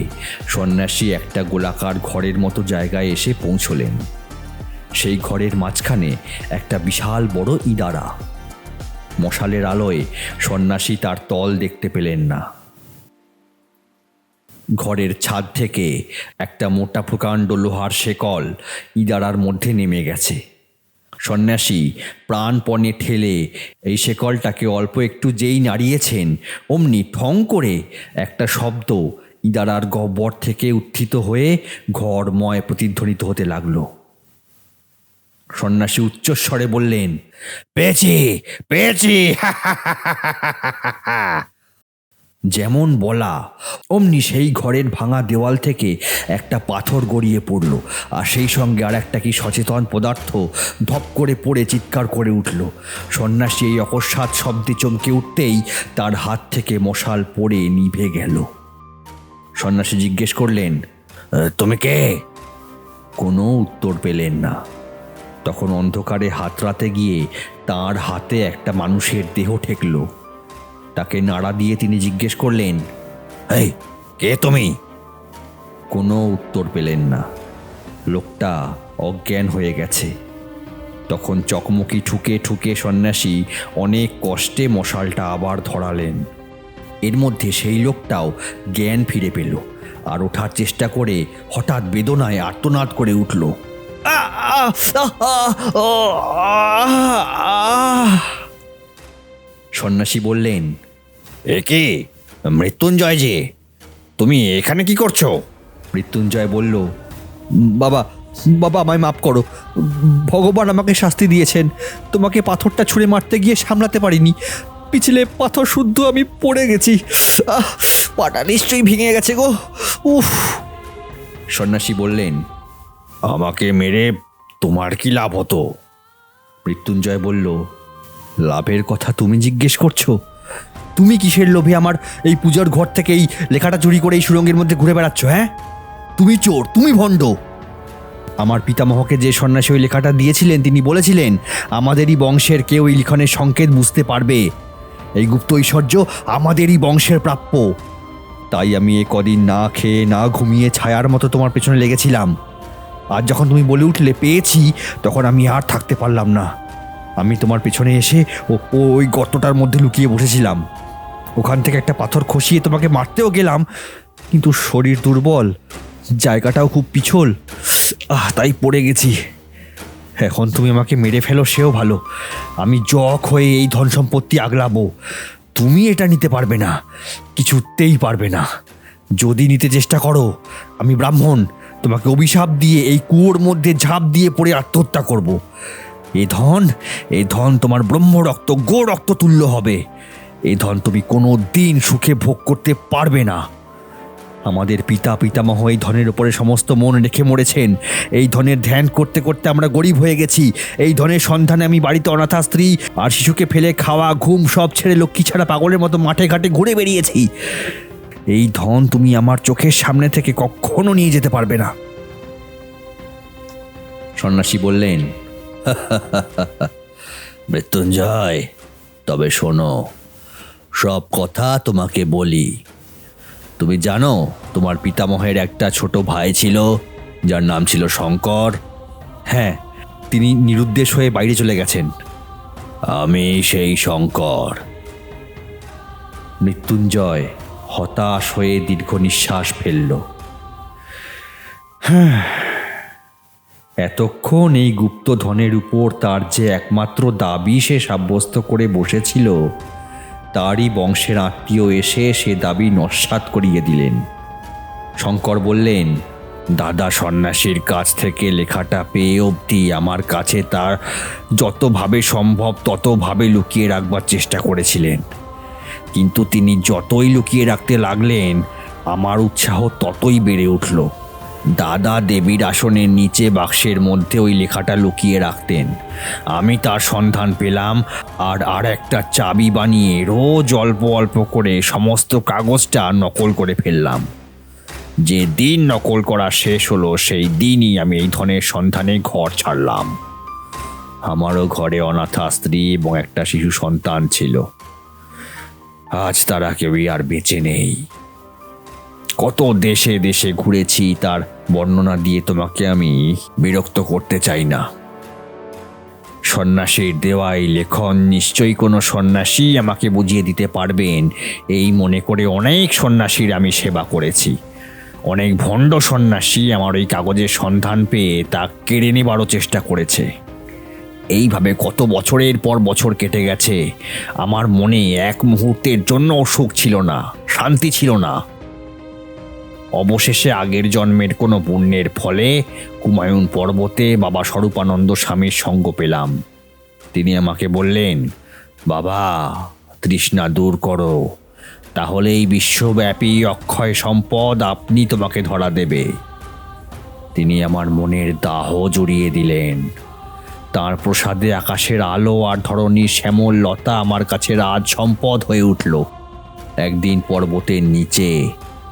সন্ন্যাসী একটা গোলাকার ঘরের মতো জায়গায় এসে পৌঁছলেন। সেই ঘরের মাঝখানে একটা বিশাল বড় ইদারা। মশালের আলোয় সন্ন্যাসী তার তল দেখতে পেলেন না। ঘরের ছাদ থেকে একটা মোটা প্রকাণ্ড লোহার শেকল ইদারার মধ্যে নেমে গেছে। সন্ন্যাসী প্রাণপণে ঠেলে এই শেকলটাকে অল্প একটু যেই নাড়িয়েছেন, অমনি ঠং করে একটা শব্দ ইদারার গহ্বর থেকে উত্থিত হয়ে ঘরময় প্রতিধ্বনিত হতে লাগলো। সন্ন্যাসী উচ্চস্বরে বললেন, পেয়েছি পেয়েছি। যেমন বলা অমনি সেই ঘরের ভাঙা দেওয়াল থেকে একটা পাথর গড়িয়ে পড়ল, আর সেই সঙ্গে আর একটা কি সচেতন পদার্থ ধপ করে পড়ে চিৎকার করে উঠল। সন্ন্যাসী এই অকস্মাৎ শব্দে চমকে উঠতেই তার হাত থেকে মশাল পড়ে নিভে গেল। সন্ন্যাসী জিজ্ঞেস করলেন, তুমি কে? কোনো উত্তর পেলেন না। তখন অন্ধকারে হাতড়াতে গিয়ে তার হাতে একটা মানুষের দেহ ঠেকল। তাকে নাড়া দিয়ে তিনি জিজ্ঞেস করলেন, এই কে তুমি? কোনো উত্তর পেলেন না। লোকটা অজ্ঞান হয়ে গেছে। তখন চকমকি ঠুকে ঠুকে সন্ন্যাসী অনেক কষ্টে মশালটা আবার ধরালেন। এর মধ্যে সেই লোকটাও জ্ঞান ফিরে পেল, আর ওঠার চেষ্টা করে হঠাৎ বেদনায় আর্তনাদ করে উঠল। সন্ন্যাসী বললেন, এ কি মৃত্যুঞ্জয় যে, তুমি এখানে কি করছো? মৃত্যুঞ্জয় বলল, বাবা বাবা আমায় মাফ করো। ভগবান আমাকে শাস্তি দিয়েছেন। তোমাকে পাথরটা ছুঁড়ে মারতে গিয়ে সামলাতে পারিনি। পিছলে পাথর শুদ্ধ আমি পড়ে গেছি। পাটা নিশ্চয়ই ভেঙে গেছে গো। উফ। সন্ন্যাসী বললেন, আমাকে মেরে তোমার কি লাভ হতো? মৃত্যুঞ্জয় বলল, লাভের কথা তুমি জিজ্ঞেস করছো? তুমি কিসের লোভে আমার এই পূজার ঘর থেকে এই লেখাটা চুরি করে এই সুড়ঙ্গের মধ্যে ঘুরে বেড়াচ্ছ? হ্যাঁ, তুমি চোর, তুমি ভণ্ড। আমার পিতামহকে যে সন্ন্যাসী ওই লেখাটা দিয়েছিলেন, তিনি বলেছিলেন আমাদেরই বংশের কেউ এই লিখনের সংকেত বুঝতে পারবে। এই গুপ্ত ঐশ্বর্য আমাদেরই বংশের প্রাপ্য। তাই আমি এ কদিন না খেয়ে না ঘুমিয়ে ছায়ার মতো তোমার পেছনে লেগেছিলাম। আর যখন তুমি বলে উঠলে পেয়েছি, তখন আমি আর থাকতে পারলাম না। আমি তোমার পেছনে এসে ওই গর্তটার মধ্যে লুকিয়ে বসেছিলাম। ওখান থেকে একটা পাথর খসিয়ে তোমাকে মারতেও গেলাম, কিন্তু শরীর দুর্বল, জায়গাটাও খুব পিছল, তাই পড়ে গেছি। এখন তুমি আমাকে মেরে ফেলো সেও ভালো, আমি জখ হয়ে এই ধন সম্পত্তি আগলাবো। তুমি এটা নিতে পারবে না, কিছুতেই পারবে না। যদি নিতে চেষ্টা করো, আমি ব্রাহ্মণ, তোমাকে অভিশাপ দিয়ে এই কুয়োর মধ্যে ঝাঁপ দিয়ে পড়ে আত্মহত্যা করব। এ ধন তোমার ব্রহ্ম রক্ত গো রক্ত তুল্য হবে। এ ধন তুমি কোনো দিন সুখে ভোগ করতে পারবে না। আমাদের পিতা পিতামহ এই ধনের উপরে সমস্ত মন রেখে মরেছেন। এই ধনের ধ্যান করতে করতে আমরা গরিব হয়ে গেছি। এই ধনের সন্ধানে আমি বাড়িতে অনাথা স্ত্রী আর শিশুকে ফেলে খাওয়া ঘুম সব ছেড়ে লক্ষ্মী ছাড়া পাগলের মতো মাঠে ঘাটে ঘুরে বেরিয়েছি। এই ধন তুমি আমার চোখের সামনে থেকে কখনো নিয়ে যেতে পারবে না। সন্ন্যাসী বললেন, মৃত্যুঞ্জয়, তবে শোনো, সব কথা তোমাকে বলি। তুমি জানো তোমার পিতামহের একটা ছোট ভাই ছিল, যার নাম ছিল শঙ্কর? হ্যাঁ, তিনি নিরুদ্দেশ হয়ে বাইরে চলে গেছেন। আমি সেই শঙ্কর। মৃত্যুঞ্জয় হতাশ হয়ে দীর্ঘ নিঃশ্বাস ফেলল। এতক্ষণ এই গুপ্তধনের উপর তার যে একমাত্র দাবি সে সাব্যস্ত করে বসেছিল, তারই বংশের আত্মীয় এসে সে দাবি নস্যাৎ করিয়ে দিলেন। শঙ্কর বললেন, দাদা সন্ন্যাসীর কাছ থেকে লেখাটা পেয়ে অবধি আমার কাছে তার যতভাবে সম্ভব ততভাবে লুকিয়ে রাখবার চেষ্টা করেছিলেন, কিন্তু তিনি যতই লুকিয়ে রাখতে লাগলেন আমার উৎসাহ ততই বেড়ে উঠল। দাদা দেবীর আসনের নিচে বাক্সের মধ্যে ওই লেখাটা লুকিয়ে রাখতেন। আমি তার সন্ধান পেলাম আর একটা চাবি বানিয়ে রোজ অল্প অল্প করে সমস্ত কাগজটা নকল করে ফেললাম। যে দিন নকল করা শেষ হলো সেই দিনই আমি এই ধনের সন্ধানে ঘর ছাড়লাম। আমারও ঘরে অনাথা স্ত্রী এবং একটা শিশু সন্তান ছিল। আজ তারা কেউই আর বেঁচে নেই। কত দেশে দেশে ঘুরেছি, তার বর্ণনা দিয়ে তোমাকে আমি বিরক্ত করতে চাই না। সন্ন্যাসীর দেওয়া এই লেখন নিশ্চয়ই কোনো সন্ন্যাসী আমাকে বুঝিয়ে দিতে পারবেন, এই মনে করে অনেক সন্ন্যাসীর আমি সেবা করেছি। অনেক ভণ্ড সন্ন্যাসী আমার ওই কাগজের সন্ধান পেয়ে তা কেড়ে নেবারও চেষ্টা করেছে। এইভাবে কত বছরের পর বছর কেটে গেছে। আমার মনে এক মুহূর্তের জন্য সুখ ছিল না, শান্তি ছিল না। অবশেষে আগের জন্মের কোনো পুণ্যের ফলে কুমায়ুন পর্বতে বাবা স্বরূপানন্দ স্বামীর সঙ্গ পেলাম। তিনি আমাকে বললেন, বাবা, তৃষ্ণা দূর করো, তাহলে এই বিশ্বব্যাপী অক্ষয় সম্পদ আপনি তোমাকে ধরা দেবে। তিনি আমার মনের দাহ জুড়িয়ে দিলেন। তার প্রসাদে আকাশের আলো আর ধরণীর শ্যামল লতা আমার কাছে রাজ সম্পদ হয়ে উঠল। একদিন পর্বতের নিচে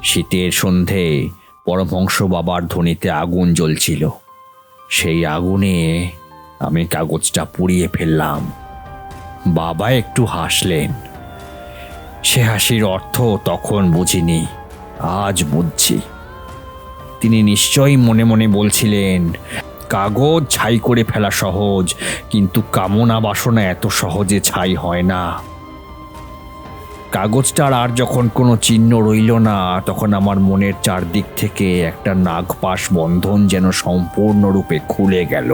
শীতের সন্ধে পরমহংস বাবার ধ্বনিতে আগুন জ্বলছিল। সেই আগুনে আমি কাগজটা পুড়িয়ে ফেললাম। বাবা একটু হাসলেন। সে হাসির অর্থ তখন বুঝিনি, আজ বুঝছি। তিনি নিশ্চয়ই মনে মনে বলছিলেন, কাগজ ছাই করে ফেলা সহজ, কিন্তু কামনা বাসনা এত সহজে ছাই হয় না। কাগজটার আর যখন কোনো চিহ্ন রইল না, তখন আমার মনের চারদিক থেকে একটা নাগপাশ বন্ধন যেন সম্পূর্ণরূপে খুলে গেল।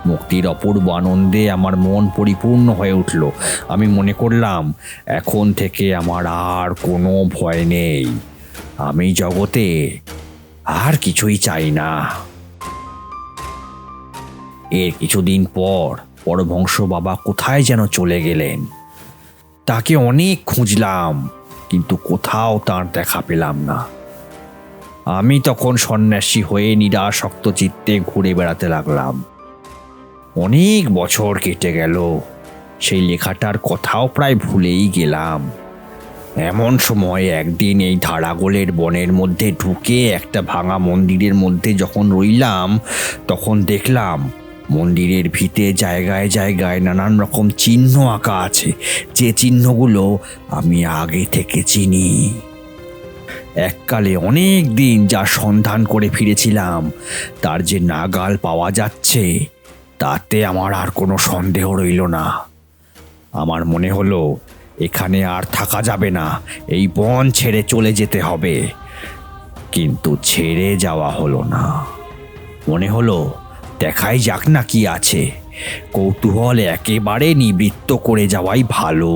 মুক্তির অপূর্ব আনন্দে আমার মন পরিপূর্ণ হয়ে উঠল। আমি মনে করলাম, এখন থেকে আমার আর কোনো ভয় নেই। আমি জগতে আর কিছুই চাই না। এর কিছুদিন পর পরমহংস বাবা কোথায় যেন চলে গেলেন। তাকে অনেক খুঁজলাম, কিন্তু কোথাও তার দেখা পেলাম না। আমি তখন সন্ন্যাসী হয়ে নিরাসক্ত চিত্তে ঘুরে বেড়াতে লাগলাম। অনেক বছর কেটে গেল, সেই লেখাটার কথাও প্রায় ভুলেই গেলাম। এমন সময় একদিন এই ধারাগোলের বনের মধ্যে ঢুকে একটা ভাঙা মন্দিরের মধ্যে যখন রইলাম, তখন দেখলাম মন্দিরের ভিতে জায়গায় জায়গায় নানান রকম চিহ্ন আঁকা আছে, যে চিহ্নগুলো আমি আগে থেকে চিনি। এককালে অনেক দিন যা সন্ধান করে ফিরেছিলাম, তার যে নাগাল পাওয়া যাচ্ছে, তাতে আমার আর কোনো সন্দেহ রইল না। আমার মনে হলো এখানে আর থাকা যাবে না, এই বন ছেড়ে চলে যেতে হবে। কিন্তু ছেড়ে যাওয়া হলো না। মনে হলো দেখাই যাক না কি আছে। কৌতূহল একেবারে নিবৃত্ত করে যাওয়াই ভালো।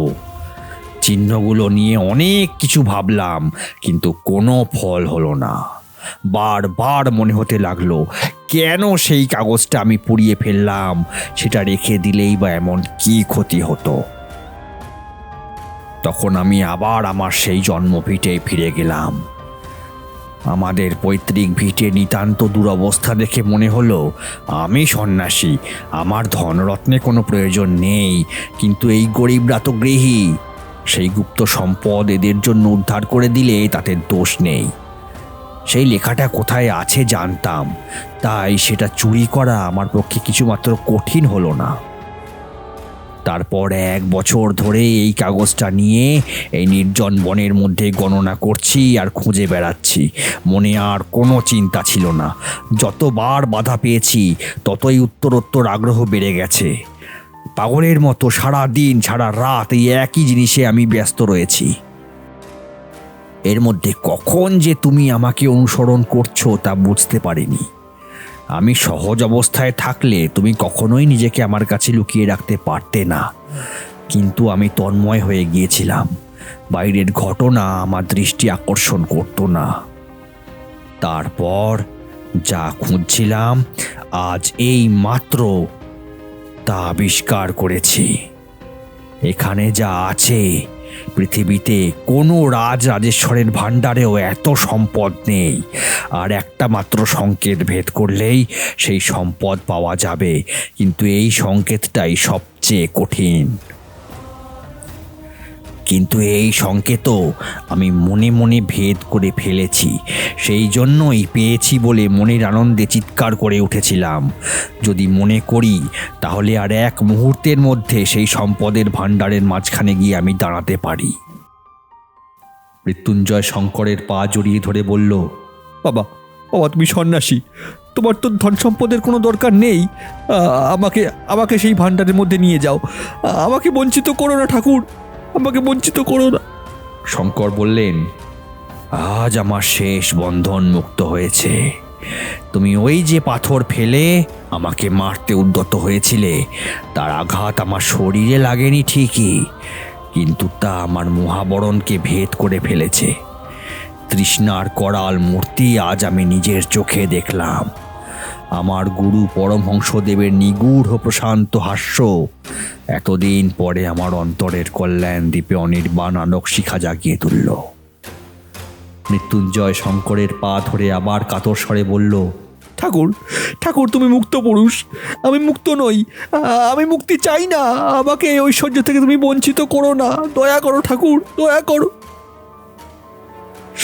চিহ্নগুলো নিয়ে অনেক কিছু ভাবলাম, কিন্তু কোনো ফল হলো না। বারবার মনে হতে লাগলো, কেন সেই কাগজটা আমি পুড়িয়ে ফেললাম, সেটা রেখে দিলেই বা এমন কি ক্ষতি হতো। তখন আমি আবার আমার সেই জন্মভিটে ফিরে গেলাম। আমাদের পৈতৃক ভিটে নিতান্ত দুরবস্থা দেখে মনে হলো আমি সন্ন্যাসী, আমার ধনরত্নে কোনো প্রয়োজন নেই, কিন্তু এই গরিবরা তো গৃহী, সেই গুপ্ত সম্পদ এদের জন্য উদ্ধার করে দিলে তাতে দোষ নেই। সেই লেখাটা কোথায় আছে জানতাম, তাই সেটা চুরি করা আমার পক্ষে কিছুমাত্র কঠিন হলো না। তারপর 1 বছর ধরে এই কাগজটা নিয়ে এই নির্জন বনের মধ্যে গণনা করছি আর খুঁজে বেড়াচ্ছি। মনে আর কোনো চিন্তা ছিল না। যতবার বাধা পেয়েছি ততই উত্তরোত্তর আগ্রহ বেড়ে গেছে। পাগলের মতো সারা দিন সারা রাত এই একই জিনিসে আমি ব্যস্ত রয়েছি। এর মধ্যে কখন যে তুমি আমাকে অনুসরণ করছো তা বুঝতে পারিনি। আমি সহজ অবস্থায় থাকলে তুমি কখনোই নিজেকে আমার কাছে লুকিয়ে রাখতে পারতে না, কিন্তু আমি তন্ময় হয়ে গিয়েছিলাম। বাইরের ঘটনা আমার দৃষ্টি আকর্ষণ করতো না। তারপর যা খুঁজছিলাম আজ এই মাত্র তা আবিষ্কার করেছি। এখানে যা আছে পৃথিবীতে কোনো রাজরাজেশ্বরের ভাণ্ডারেও এত সম্পদ নেই। আর একটা মাত্র সংকেত ভেদ করলেই সেই সম্পদ পাওয়া যাবে, কিন্তু এই সংকেতটাই সবচেয়ে কঠিন। কিন্তু এই সংকেতও আমি মনে মনে ভেদ করে ফেলেছি, সেই জন্যই পেয়েছি বলে মনের আনন্দে চিৎকার করে উঠেছিলাম। যদি মনে করি তাহলে আর 1 মুহূর্তের মধ্যে সেই সম্পদের ভাণ্ডারের মাঝখানে গিয়ে আমি দাঁড়াতে পারি। মৃত্যুঞ্জয় শঙ্করের পা জড়িয়ে ধরে বলল, বাবা বাবা, তুমি সন্ন্যাসী, তোমার তো ধন সম্পদের কোনো দরকার নেই। আমাকে আমাকে সেই ভাণ্ডারের মধ্যে নিয়ে যাও। আমাকে বঞ্চিত করো না ঠাকুর, আমাকে বঞ্চিত করো না। শঙ্কর বললেন, আজ আমার শেষ বন্ধন মুক্ত হয়েছে। তুমি ওই যে পাথর ফেলে আমাকে মারতে উদ্যত হয়েছিলে, তার আঘাত আমার শরীরে লাগেনি ঠিকই, কিন্তু তা আমার মহাবরণকে ভেদ করে ফেলেছে। তৃষ্ণার করাল মূর্তি আজ আমি নিজের চোখে দেখলাম। আমার গুরু পরমহংসদেবের নিগূঢ় প্রশান্ত হাস্য এতদিন পরে আমার অন্তরের কল্যাণ দ্বীপে অনির্বাণ আলোক শিখা জাগিয়ে তুলল। মৃত্যুঞ্জয় শঙ্করের পা ধরে আবার কাতর স্বরে বলল, ঠাকুর ঠাকুর, তুমি মুক্ত পুরুষ, আমি মুক্ত নই। আমি মুক্তি চাই না। আমাকে এই ঐশ্বর্য থেকে তুমি বঞ্চিত করো না, দয়া করো ঠাকুর, দয়া করো।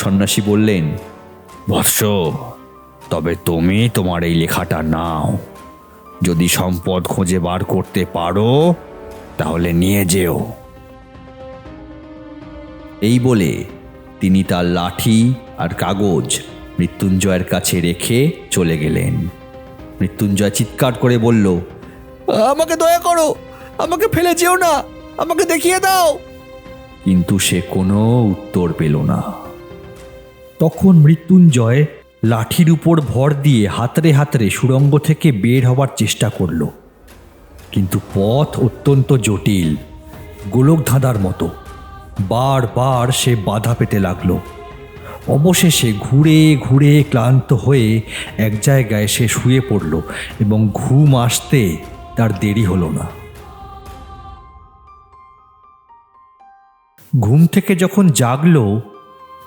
সন্ন্যাসী বললেন, বৎস, তবে তুমি তোমার এই লেখাটা নাও। যদি সম্পদ খুঁজে বার করতে পারো তাহলে নিয়ে যেও। এই বলে তিনি তার লাঠি আর কাগজ মৃত্যুঞ্জয়ের কাছে রেখে চলে গেলেন। মৃত্যুঞ্জয় চিৎকার করে বলল, আমাকে দয়া করো, আমাকে ফেলে যেও না, আমাকে দেখিয়ে দাও। কিন্তু সে কোনো উত্তর পেল না। তখন মৃত্যুঞ্জয় লাঠির উপর ভর দিয়ে হাতড়ে হাতড়ে সুড়ঙ্গ থেকে বের হবার চেষ্টা করল, কিন্তু পথ অত্যন্ত জটিল, গোলক ধাঁধার মতো। বারবার সে বাধা পেতে লাগলো। অবশেষে ঘুরে ঘুরে ক্লান্ত হয়ে এক জায়গায় সে শুয়ে পড়ল এবং ঘুম আসতে তার দেরি হলো না। ঘুম থেকে যখন জাগলো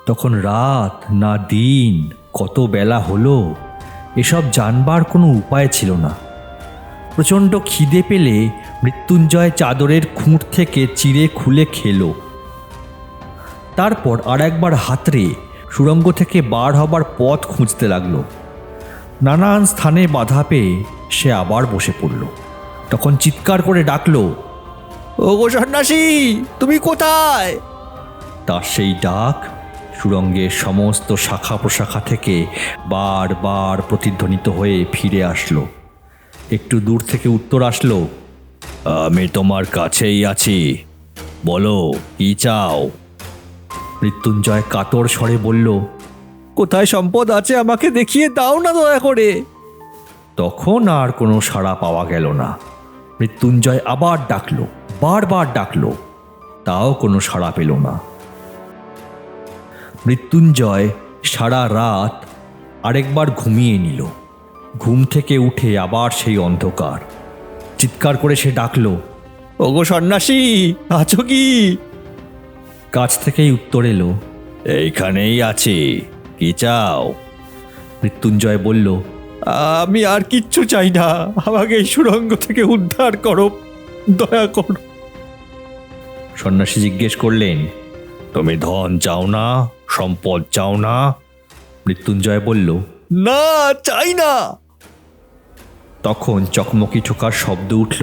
তখন রাত না দিন, কত বেলা হলো এসব জানবার কোনো উপায় ছিল না। প্রচণ্ড খিদে পেলে মৃত্যুঞ্জয় চাদরের খুঁট থেকে চিড়ে খুলে খেলো। তারপর আর একবার হাতড়ে সুড়ঙ্গ থেকে বার হবার পথ খুঁজতে লাগলো। নানান স্থানে বাধা পেয়ে সে আবার বসে পড়ল। তখন চিৎকার করে ডাকলো, ওগো সন্ন্যাসী, তুমি কোথায়? তার সেই ডাক সুড়ঙ্গের সমস্ত শাখা প্রশাখা থেকে বারবার প্রতিধ্বনিত হয়ে ফিরে আসলো। একটু দূর থেকে উত্তর আসলো, আমি তোমার কাছেই আছি, বলো কি চাও? মৃত্যুঞ্জয় কাতর স্বরে বলল, কোথায় সম্পদ আছে আমাকে দেখিয়ে দাও না দয়া করে। তখন আর কোনো সাড়া পাওয়া গেল না। মৃত্যুঞ্জয় আবার ডাকলো, বারবার ডাকলো, তাও কোনো সাড়া পেল না। মৃত্যুঞ্জয় সারা রাত আরেকবার ঘুমিয়ে নিল। ঘুম থেকে উঠে আবার সেই অন্ধকার। চিৎকার করে সে ডাকলো, ওগো সন্ন্যাসী, আছো কি? কাছ থেকেই উত্তর এলো, এইখানেই আছি, কি চাও? মৃত্যুঞ্জয় বলল, আমি আর কিচ্ছু চাই না, আমাকে এই সুড়ঙ্গ থেকে উদ্ধার করো, দয়া করো। সন্ন্যাসী জিজ্ঞেস করলেন, তুমি ধন চাও না, সম্পদ চাও না? মৃত্যুঞ্জয় বলল, না, চাই না। তখন চকমকি ঠোকার শব্দ উঠল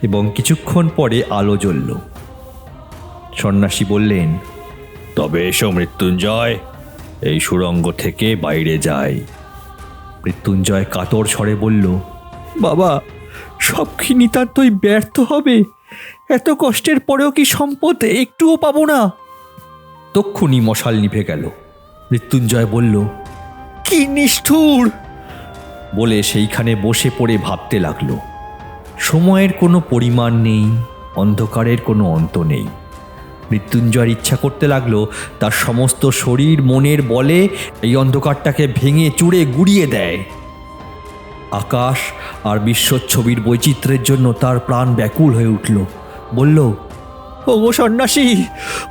এবং কিছুক্ষণ পরে আলো জ্বলল। সন্ন্যাসী বললেন, তবে এসো মৃত্যুঞ্জয়, এই সুড়ঙ্গ থেকে বাইরে যাই। মৃত্যুঞ্জয় কাতর স্বরে বলল, বাবা, সব কি নিতান্তই ব্যর্থ হবে? এত কষ্টের পরেও কি সম্পদ একটুও পাবো না? তক্ষুনি মশাল নিভে গেল। মৃত্যুঞ্জয় বলল, কি নিষ্ঠুর! বলে সেইখানে বসে পড়ে ভাবতে লাগলো। সময়ের কোনো পরিমাণ নেই, অন্ধকারের কোনো অন্ত নেই। মৃত্যুঞ্জয়ের ইচ্ছা করতে লাগলো তার সমস্ত শরীর মনের বলে এই অন্ধকারটাকে ভেঙে চুড়ে গুড়িয়ে দেয়। আকাশ আর বিশ্বচ্ছবির বৈচিত্র্যের জন্য তার প্রাণ ব্যাকুল হয়ে উঠল। বলল, ওগো সন্ন্যাসী,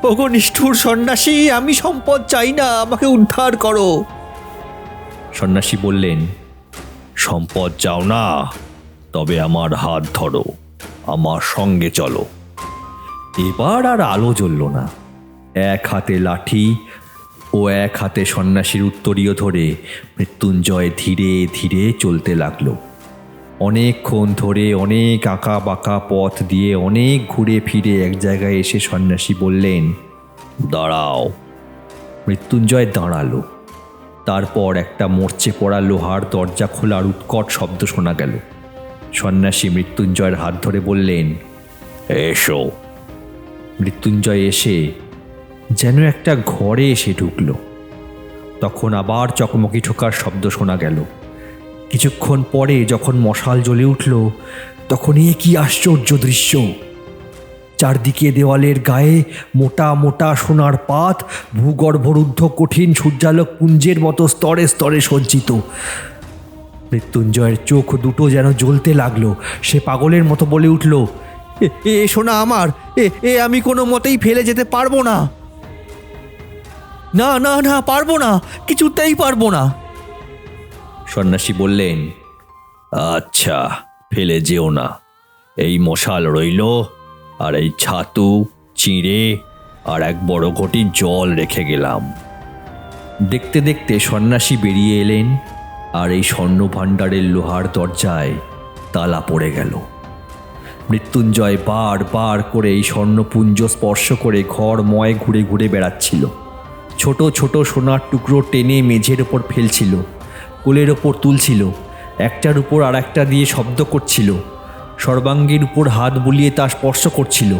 ওগো নিষ্ঠুর সন্ন্যাসী, আমি সম্পদ চাই না, আমাকে উদ্ধার করো। সন্ন্যাসী বললেন, সম্পদ চাও না? তবে আমার হাত ধরো, আমার সঙ্গে চলো। এবার আর আলো জ্বলল না। এক হাতে লাঠি ও এক হাতে সন্ন্যাসীর উত্তরীয় ধরে মৃত্যুঞ্জয় ধীরে ধীরে চলতে লাগলো। অনেকক্ষণ ধরে অনেক আঁকা বাঁকা পথ দিয়ে অনেক ঘুরে ফিরে এক জায়গায় এসে সন্ন্যাসী বললেন, দাঁড়াও। মৃত্যুঞ্জয় দাঁড়ালো। তারপর একটা মরচে পড়া লোহার দরজা খোলার উৎকট শব্দ শোনা গেল। সন্ন্যাসী মৃত্যুঞ্জয়ের হাত ধরে বললেন, এসো। মৃত্যুঞ্জয় এসে যেন একটা ঘরে এসে ঢুকল। তখন আবার চকমকি ঠোকার শব্দ শোনা গেল। কিছুক্ষণ পরে যখন মশাল জ্বলে উঠল, তখন এ কি আশ্চর্য দৃশ্য! চারদিকে দেওয়ালের গায়ে মোটা মোটা সোনার পাত ভূগর্ভরুদ্ধ কঠিন সূর্যালোক পুঞ্জের মতো স্তরে স্তরে সজ্জিত। মৃত্যুঞ্জয়ের চোখ দুটো যেন জ্বলতে লাগলো। সে পাগলের মতো বলে উঠল, এ সোনা আমার, এ আমি কোনো মতেই ফেলে যেতে পারবো না। না না না, পারবো না, কিছুতেই পারবো না। সন্ন্যাসী বললেন, আচ্ছা, ফেলে যেও না। এই মশাল রইল, আর এই ছাতু, চিঁড়ে আর এক বড় ঘটি জল রেখে গেলাম। দেখতে দেখতে সন্ন্যাসী বেরিয়ে এলেন, আর এই স্বর্ণ ভাণ্ডারের লোহার দরজায় তালা পড়ে গেল। মৃত্যুঞ্জয় বার বার করে এই স্বর্ণপুঞ্জ স্পর্শ করে ঘরময় ঘুরে ঘুরে বেড়াচ্ছিল। ছোট ছোট সোনার টুকরো টেনে মেঝের ওপর ফেলছিল, কোলের ওপর তুলছিল, একটার উপর আর একটা দিয়ে শব্দ করছিল, সর্বাঙ্গের উপর হাত বুলিয়ে তা স্পর্শ করছিল।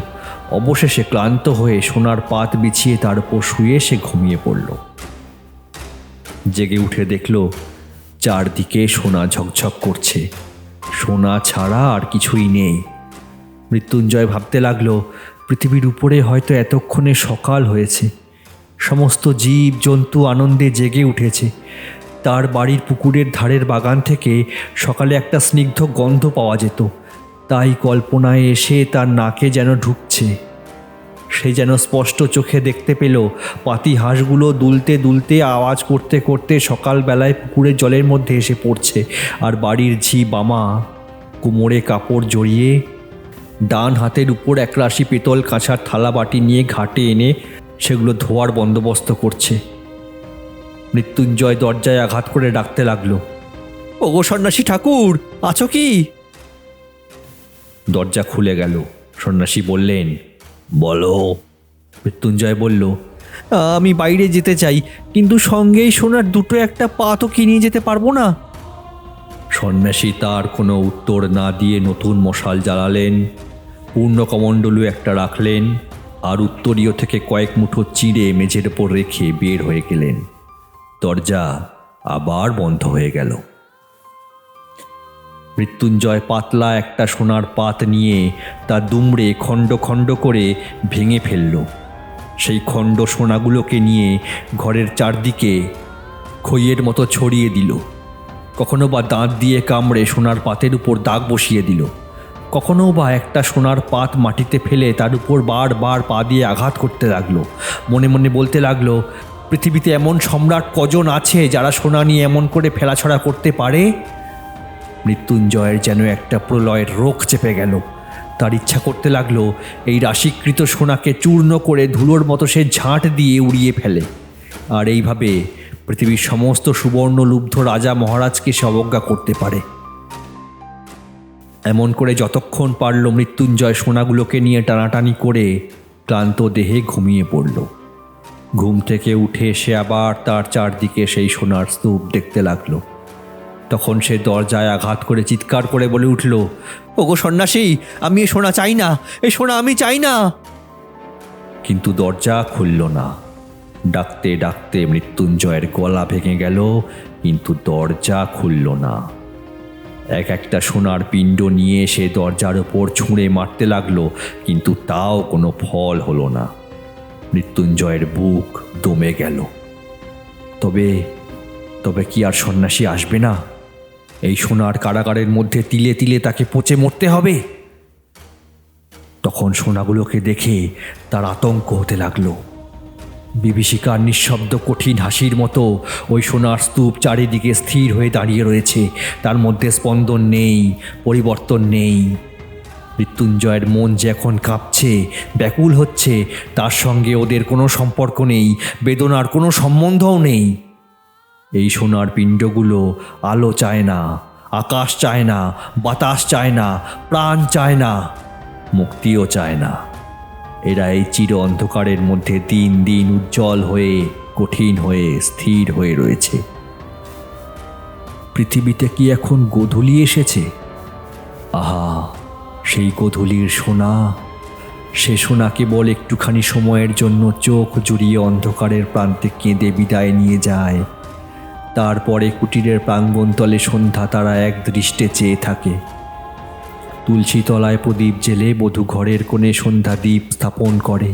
অবশেষে ক্লান্ত হয়ে সোনার পাত বিছিয়ে তার উপর শুয়ে সে ঘুমিয়ে পড়ল। জেগে উঠে দেখল চারদিকে সোনা ঝকঝক করছে, সোনা ছাড়া আর কিছুই নেই। মৃত্যুঞ্জয় ভাবতে লাগলো, পৃথিবীর উপরে হয়তো এতক্ষণে সকাল হয়েছে। সমস্ত জীব জন্তু আনন্দে জেগে উঠেছে। তার বাড়ির পুকুরের ধারের বাগান থেকে সকালে একটা স্নিগ্ধ গন্ধ পাওয়া যেত, তাই কল্পনায় এসে তার নাকে যেন ঢুকছে। সে যেন স্পষ্ট চোখে দেখতে পেল পাতি হাঁসগুলো দুলতে দুলতে আওয়াজ করতে করতে সকালবেলায় পুকুরের জলের মধ্যে এসে পড়ছে, আর বাড়ির ঝি বামা কোমরে কাপড় জড়িয়ে ডান হাতের উপর একরাশি পেতল কাঁচার থালা বাটি নিয়ে ঘাটে এনে সেগুলো ধোয়ার বন্দোবস্ত করছে। মৃত্যুঞ্জয় দরজায় আঘাত করে ডাকতে লাগলো, ওগো সন্ন্যাসী ঠাকুর, আছো কি? দরজা খুলে গেল। সন্ন্যাসী বললেন, বলো। মৃত্যুঞ্জয় বলল, আমি বাইরে যেতে চাই, কিন্তু সঙ্গেই সোনার দুটো একটা পাতও কি নিয়ে যেতে পারবো না? সন্ন্যাসী তার কোনো উত্তর না দিয়ে নতুন মশাল জ্বালালেন, পূর্ণকমণ্ডলু একটা রাখলেন, আর উত্তরীয় থেকে কয়েক মুঠো চিড়ে মেঝের ওপর রেখে বের হয়ে গেলেন। দরজা আবার বন্ধ হয়ে গেল। মৃত্যুঞ্জয় পাতলা একটা সোনার পাত নিয়ে তা দুমড়ে খণ্ড খণ্ড করে ভেঙে ফেলল। সেই খণ্ড সোনাগুলোকে নিয়ে ঘরের চারদিকে খইয়ের মতো ছড়িয়ে দিল। কখনো বা দাঁত দিয়ে কামড়ে সোনার পাতের উপর দাগ বসিয়ে দিল, কখনো বা একটা সোনার পাত মাটিতে ফেলে তার উপর বারবার পা দিয়ে আঘাত করতে লাগলো। মনে মনে বলতে লাগলো, পৃথিবীতে এমন সম্রাট কজন আছে যারা সোনা নিয়ে এমন করে ফেলাছড়া করতে পারে? মৃত্যুঞ্জয়ের যেন একটা প্রলয়ের রোগ চেপে গেল। তার ইচ্ছা করতে লাগলো এই রাশিকৃত সোনাকে চূর্ণ করে ধুলোর মতো সে ঝাঁট দিয়ে উড়িয়ে ফেলে, আর এইভাবে পৃথিবীর সমস্ত সুবর্ণলুব্ধ রাজা মহারাজকে সে অবজ্ঞা করতে পারে। এমন করে যতক্ষণ পারল মৃত্যুঞ্জয় সোনাগুলোকে নিয়ে টানাটানি করে ক্লান্ত দেহে ঘুমিয়ে পড়ল। ঘুম থেকে উঠে সে আবার তার চারদিকে সেই সোনার স্তূপ দেখতে লাগলো। তখন সে দরজায় আঘাত করে চিৎকার করে বলে উঠল, ওগো সন্ন্যাসী, আমি এ সোনা চাই না, এই সোনা আমি চাই না। কিন্তু দরজা খুলল না। ডাকতে ডাকতে মৃত্যুঞ্জয়ের গলা ভেঙে গেল, কিন্তু দরজা খুলল না। এক একটা সোনার পিণ্ড নিয়ে সে দরজার ওপর ছুঁড়ে মারতে লাগলো, কিন্তু তাও কোনো ফল হলো না। মৃত্যুঞ্জয়ের বুক দমে গেল। তবে তবে কি আর সন্ন্যাসী আসবে না? এই সোনার কারাগারের মধ্যে তিলে তিলে তাকে পচে মরতে হবে। তখন সোনাগুলোকে দেখে তার আতঙ্ক হতে লাগলো। বিভীষিকার নিঃশব্দ কঠিন হাসির মতো ওই সোনার স্তূপ চারিদিকে স্থির হয়ে দাঁড়িয়ে রয়েছে, তার মধ্যে স্পন্দন নেই, পরিবর্তন নেই। মৃত্যুঞ্জয়ের মন যে এখন কাঁপছে, ব্যাকুল হচ্ছে, তার সঙ্গে ওদের কোনো সম্পর্ক নেই, বেদনার কোনো সম্বন্ধও নেই। এই সোনার পিণ্ডগুলো আলো চায় না, আকাশ চায় না, বাতাস চায় না, প্রাণ চায় না, মুক্তিও চায় না। এরা এই চির অন্ধকারের মধ্যে দিন দিন উজ্জ্বল হয়ে, কঠিন হয়ে, স্থির হয়ে রয়েছে। পৃথিবীতে কি এখন গোধূলি এসেছে? আহা, সেই গোধূলির সোনা, সে সোনা কেবল একটুখানি সময়ের জন্য চোখ জুড়িয়ে অন্ধকারের প্রান্তে কেঁদে বিদায় নিয়ে যায়। তারপরে কুটিরের প্রাঙ্গণতলে সন্ধ্যা তারা এক দৃষ্টে চেয়ে থাকে। তুলসী তলায় প্রদীপ জেলে বধূ ঘরের কোণে সন্ধ্যা দ্বীপ স্থাপন করে।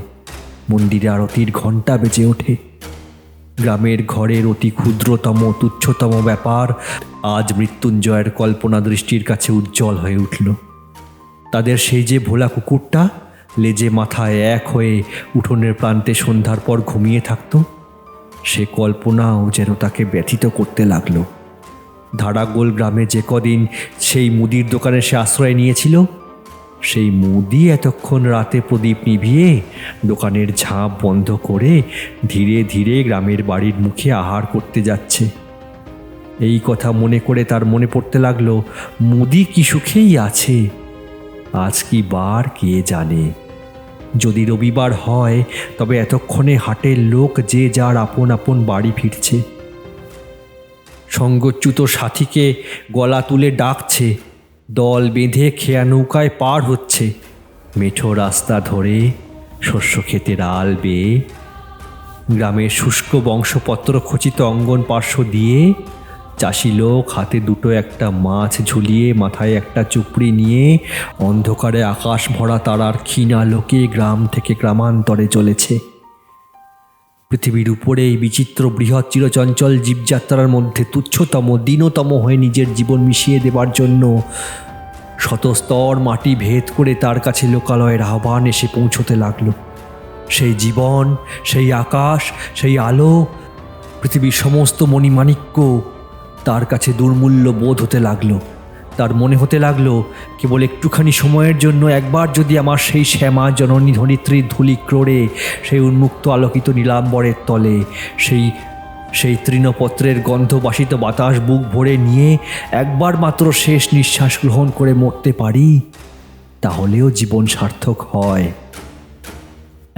মন্দিরে আরতির ঘণ্টা বেজে ওঠে। গ্রামের ঘরের অতি ক্ষুদ্রতম তুচ্ছতম ব্যাপার আজ মৃত্যুঞ্জয়ের কল্পনা দৃষ্টির কাছে উজ্জ্বল হয়ে উঠল। তাদের সেই যে ভোলা কুকুরটা লেজে মাথায় এক হয়ে উঠোনের প্রান্তে সন্ধ্যার পর ঘুমিয়ে থাকত, সে কল্পনাও যেন তাকে ব্যথিত করতে লাগলো। ধারাগোল গ্রামে যে কদিন সেই মুদির দোকানে সে আশ্রয় নিয়েছিল, সেই মুদি এতক্ষণ রাতে প্রদীপ নিভিয়ে দোকানের ঝাঁপ বন্ধ করে ধীরে ধীরে গ্রামের বাড়ির মুখে আহার করতে যাচ্ছে। এই কথা মনে করে তার মনে পড়তে লাগলো, মুদি কি সুখেই আছে। আজ কি বার কে জানে। যদি রবিবার হয় তবে এতক্ষণে হাটের লোক যে যার আপন আপন বাড়ি ফিরছে। সঙ্গচ্যুত সাথীকে গলা তুলে ডাকছে, দল বেঁধে খেয়া নৌকায় পার হচ্ছে মেঠো রাস্তা ধরে, শস্য ক্ষেতের আল বেয়ে। গ্রামের শুষ্ক বংশপত্র খচিত অঙ্গন পার্শ্ব দিয়ে চাষি লোক হাতে দুটো একটা মাছ ঝুলিয়ে মাথায় একটা চুপড়ি নিয়ে অন্ধকারে আকাশ ভরা তারার ক্ষীণ আলোকে গ্রাম থেকে গ্রামান্তরে চলেছে। পৃথিবীর উপরে এই বিচিত্র বৃহৎ চিরচঞ্চল জীবযাত্রার মধ্যে তুচ্ছতম দীনতম হয়ে নিজের জীবন মিশিয়ে দেবার জন্য শতস্তর মাটি ভেদ করে তার কাছে লোকালয়ের আহ্বান এসে পৌঁছতে লাগলো। সেই জীবন, সেই আকাশ, সেই আলো, পৃথিবীর সমস্ত মণিমাণিক্য তার কাছে দুর্মূল্য বোধ হতে লাগলো। তার মনে হতে লাগলো, কেবল একটুখানি সময়ের জন্য একবার যদি আমার সেই শ্যামা জননী ধরিত্রীর ধূলি ক্রোড়ে সেই উন্মুক্ত আলোকিত নীলাম্বরের তলে সেই তৃণপত্রের গন্ধবাসিত বাতাস বুক ভরে নিয়ে একবার মাত্র শেষ নিঃশ্বাস গ্রহণ করে মরতে পারি, তাহলেও জীবন সার্থক হয়।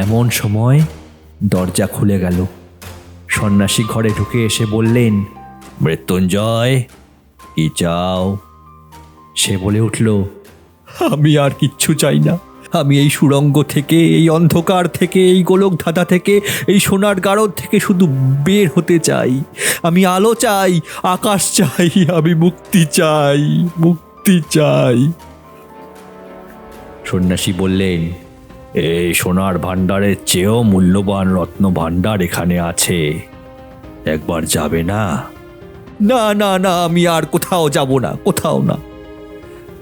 এমন সময় দরজা খুলে গেল। সন্ন্যাসী ঘরে ঢুকে এসে বললেন, মৃত্যুঞ্জয়, কি চাও? সে বলে উঠল, আমি আর কিচ্ছু চাই না। আমি এই সুড়ঙ্গ থেকে, এই অন্ধকার থেকে, এই গোলক ধাঁধা থেকে, এই সোনার গারদ থেকে শুধু বের হতে চাই। আমি আলো চাই, আকাশ চাই, আমি মুক্তি চাই, মুক্তি চাই। সন্ন্যাসী বললেন, এই সোনার ভাণ্ডারের চেয়েও মূল্যবান রত্ন ভাণ্ডার এখানে আছে। একবার যাবে না? না না না, আমি আর কোথাও যাব না, কোথাও না।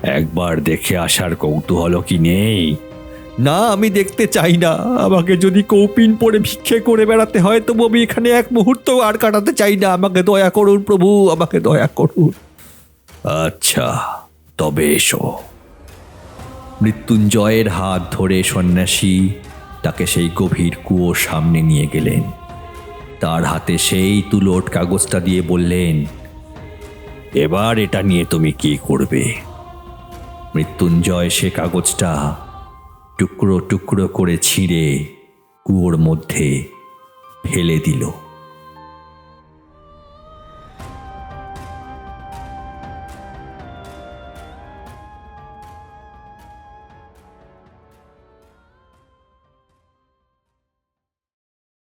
একবার দেখে আসার কৌতূহল কি নেই? না, আমি দেখতে চাই না। আমাকে যদি কৌপিন পরে ভিক্ষে করে বেড়াতে হয় তবু আমি এখানে এক মুহূর্ত আর কাটাতে চাই না। আমাকে দয়া করুন প্রভু, আমাকে দয়া করুন। আচ্ছা, তবে এসো। মৃত্যুঞ্জয়ের হাত ধরে সন্ন্যাসী তাকে সেই গভীর কুয়োর সামনে নিয়ে গেলেন। তার হাতে সেই তুলোট কাগজটা দিয়ে বললেন, এবার এটা নিয়ে তুমি কি করবে? মৃত্যুঞ্জয় সে কাগজটা টুকরো টুকরো করে ছিঁড়ে কুয়োর মধ্যে ফেলে দিল।